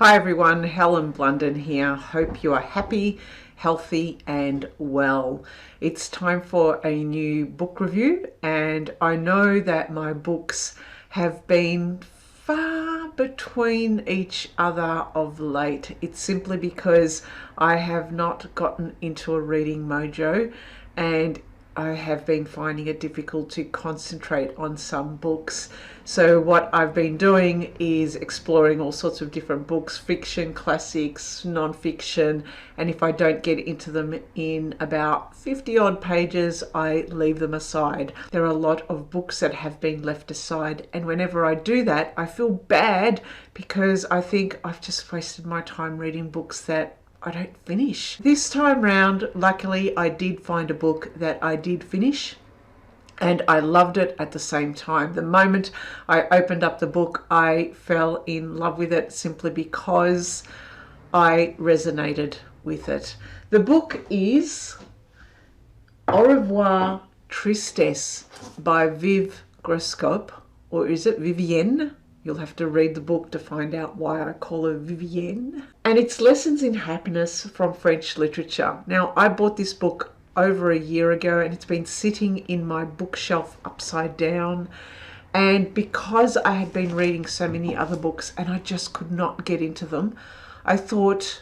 Hi everyone, Helen Blunden here. Hope you are happy, healthy and well. It's time for a new book review, and I know that my books have been far between each other of late. It's simply because I have not gotten into a reading mojo, and I have been finding it difficult to concentrate on some books. So what I've been doing is exploring all sorts of different books, fiction, classics, non-fiction, and if I don't get into them in about 50 odd pages, I leave them aside. There are a lot of books that have been left aside, and whenever I do that, I feel bad because I think I've just wasted my time reading books that I don't finish. This time round, luckily, I did find a book that I did finish, and I loved it at the same time. The moment I opened up the book, I fell in love with it simply because I resonated with it. The book is Au revoir Tristesse by Viv Groskop, or is it Vivienne? You'll have to read the book to find out why I call her Vivienne. And it's Lessons in Happiness from French Literature. Now, I bought this book over a year ago, and it's been sitting in my bookshelf upside down. And because I had been reading so many other books and I just could not get into them, I thought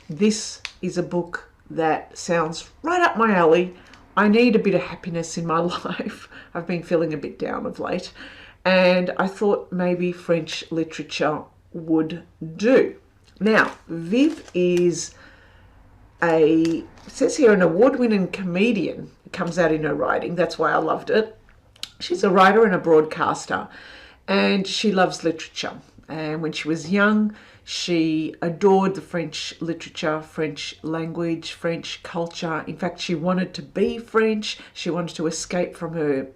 this is a book that sounds right up my alley. I need a bit of happiness in my life. I've been feeling a bit down of late, and I thought maybe French literature would do. Now, Viv is it says here, an award-winning comedian. It comes out in her writing. That's why I loved it. She's a writer and a broadcaster, and she loves literature. And when she was young, she adored the French literature, French language, French culture. In fact, she wanted to be French. She wanted to escape from her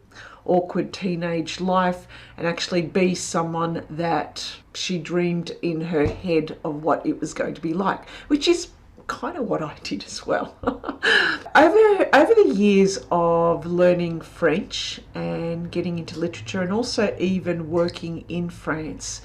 awkward teenage life and actually be someone that she dreamed in her head of what it was going to be like, which is kind of what I did as well. Over the years of learning French and getting into literature, and also even working in France,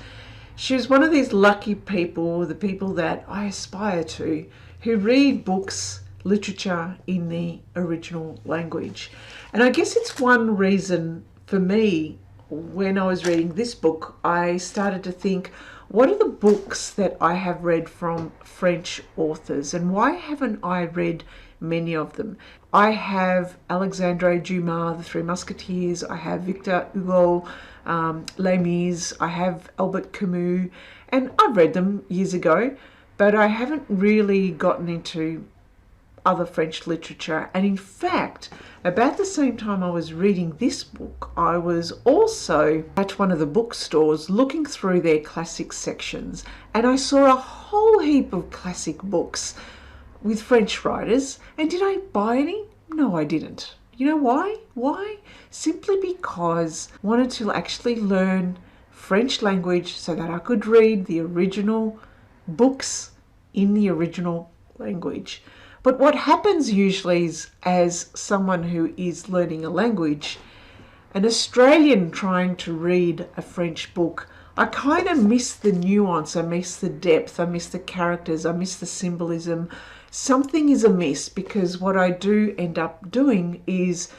she was one of these lucky people, the people that I aspire to, who read books, literature in the original language. And I guess it's one reason for me, when I was reading this book, I started to think, what are the books that I have read from French authors, and why haven't I read many of them? I have Alexandre Dumas, The Three Musketeers. I have Victor Hugo, Les Mis. I have Albert Camus, and I've read them years ago, but I haven't really gotten into other French literature. And in fact, about the same time I was reading this book, I was also at one of the bookstores looking through their classic sections, and I saw a whole heap of classic books with French writers. And did I buy any? No, I didn't. You know why? Why? Simply because I wanted to actually learn French language so that I could read the original books in the original language. But what happens usually is, as someone who is learning a language, an Australian trying to read a French book, I kind of miss the nuance, I miss the depth, I miss the characters, I miss the symbolism. Something is amiss, because what I do end up doing is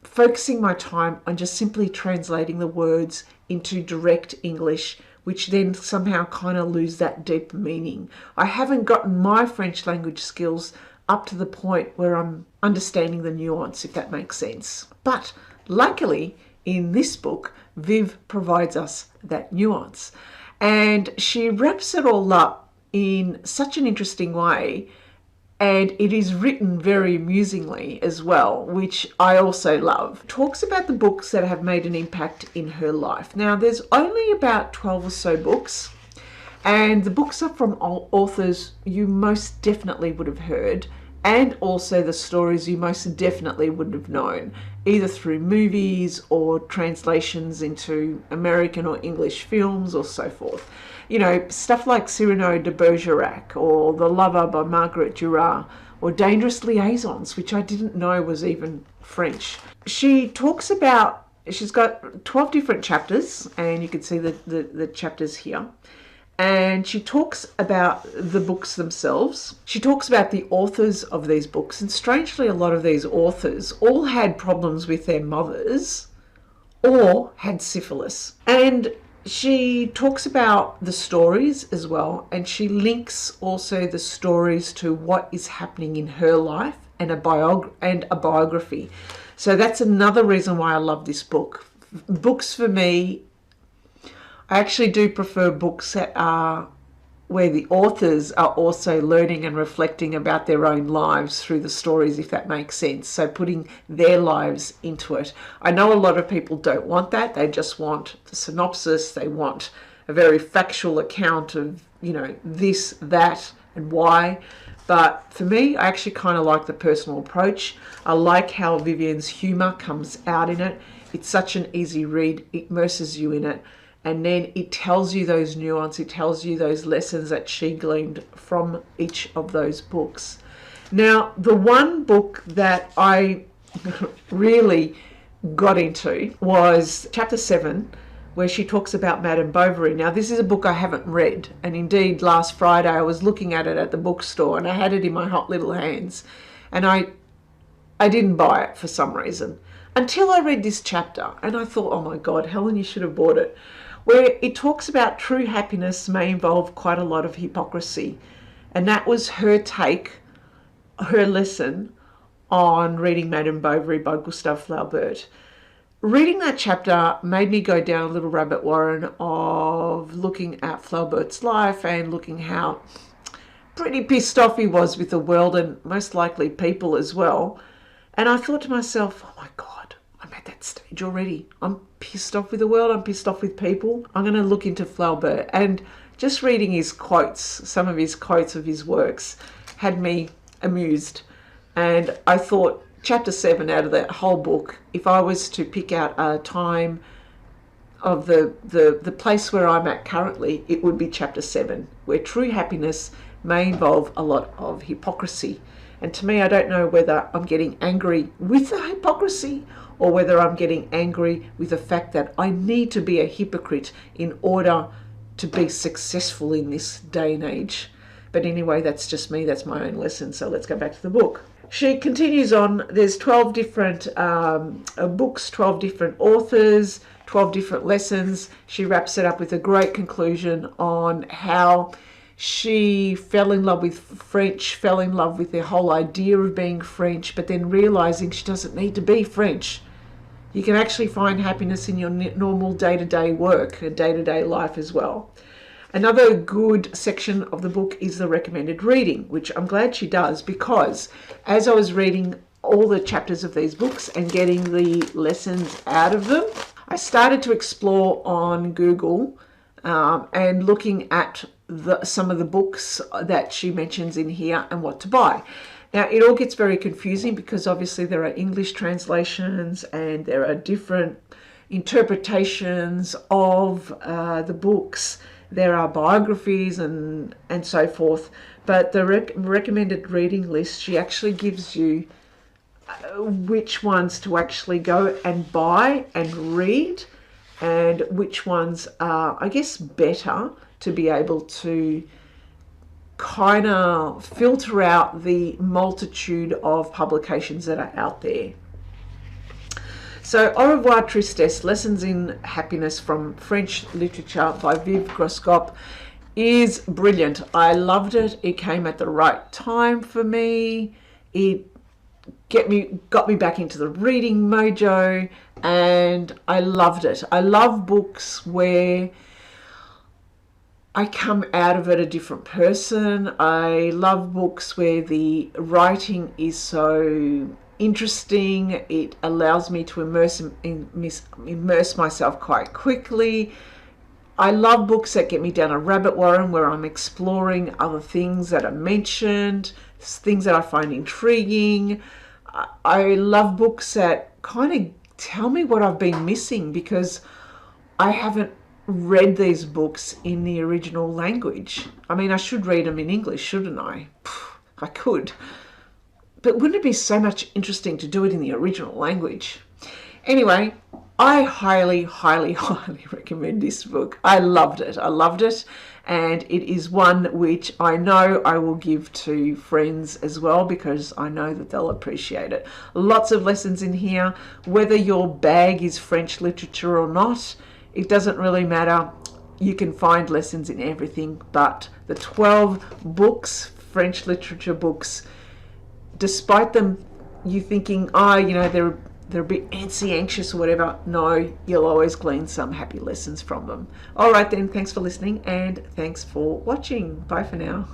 focusing my time on just simply translating the words into direct English, which then somehow kind of lose that deep meaning. I haven't gotten my French language skills up to the point where I'm understanding the nuance, if that makes sense. But luckily, in this book, Viv provides us that nuance. And she wraps it all up in such an interesting way, and it is written very amusingly as well, which I also love. Talks about the books that have made an impact in her life. Now, there's only about 12 or so books, and the books are from authors you most definitely would have heard, and also the stories you most definitely would have known, either through movies or translations into American or English films or so forth. You know, stuff like Cyrano de Bergerac, or The Lover by Marguerite Duras, or Dangerous Liaisons, which I didn't know was even French. She talks about, she's got 12 different chapters, and you can see the chapters here. And she talks about the books themselves. She talks about the authors of these books. And strangely, a lot of these authors all had problems with their mothers or had syphilis. And she talks about the stories as well. And she links also the stories to what is happening in her life and a biography. So that's another reason why I love this book. Books for me, I actually do prefer books that are where the authors are also learning and reflecting about their own lives through the stories, if that makes sense. So putting their lives into it. I know a lot of people don't want that. They just want the synopsis. They want a very factual account of, you know, this, that, and why. But for me, I actually kind of like the personal approach. I like how Vivian's humour comes out in it. It's such an easy read. It immerses you in it. And then it tells you those nuance, it tells you those lessons that she gleaned from each of those books. Now, the one book that I really got into was chapter 7, where she talks about Madame Bovary. Now, this is a book I haven't read. And indeed, last Friday, I was looking at it at the bookstore and I had it in my hot little hands. And I didn't buy it for some reason. Until I read this chapter. And I thought, oh my God, Helen, you should have bought it. Where it talks about true happiness may involve quite a lot of hypocrisy. And that was her take, her lesson on reading Madame Bovary by Gustave Flaubert. Reading that chapter made me go down a little rabbit warren of looking at Flaubert's life and looking how pretty pissed off he was with the world and most likely people as well. And I thought to myself, oh my God, I'm at that stage already. I'm pissed off with the world. I'm pissed off with people. I'm going to look into Flaubert. And just reading his quotes, some of his quotes of his works, had me amused. And I thought chapter 7 out of that whole book, if I was to pick out a time of the place where I'm at currently, it would be chapter 7, where true happiness may involve a lot of hypocrisy. And to me, I don't know whether I'm getting angry with the hypocrisy or whether I'm getting angry with the fact that I need to be a hypocrite in order to be successful in this day and age. But anyway, that's just me. That's my own lesson. So let's go back to the book. She continues on. There's 12 different books, 12 different authors, 12 different lessons. She wraps it up with a great conclusion on how she fell in love with French, fell in love with the whole idea of being French, but then realizing she doesn't need to be French. You can actually find happiness in your normal day-to-day work and day-to-day life as well. Another good section of the book is the recommended reading, which I'm glad she does, because as I was reading all the chapters of these books and getting the lessons out of them, I started to explore on Google and looking at some of the books that she mentions in here and what to buy. Now, it all gets very confusing because obviously there are English translations and there are different interpretations of the books. There are biographies and so forth. But the recommended reading list, she actually gives you which ones to actually go and buy and read and which ones are, I guess, better to be able to kind of filter out the multitude of publications that are out there. So, Au revoir Tristesse, Lessons in Happiness from French Literature by Viv Groskop is brilliant. I loved it. It came at the right time for me. It got me back into the reading mojo and I loved it. I love books where I come out of it a different person. I love books where the writing is so interesting. It allows me to immerse myself quite quickly. I love books that get me down a rabbit warren where I'm exploring other things that are mentioned, things that I find intriguing. I love books that kind of tell me what I've been missing because I haven't read these books in the original language. I mean, I should read them in English, shouldn't I? I could. But wouldn't it be so much interesting to do it in the original language? Anyway, I highly, highly, highly recommend this book. I loved it. I loved it. and it is one which I know I will give to friends as well, because I know that they'll appreciate it. Lots of lessons in here. Whether your bag is French literature or not, it doesn't really matter. You can find lessons in everything, but the 12 books, French literature books, despite them you thinking, oh, you know, they're a bit anxious or whatever, no, you'll always glean some happy lessons from them. All right then, thanks for listening and thanks for watching. Bye for now.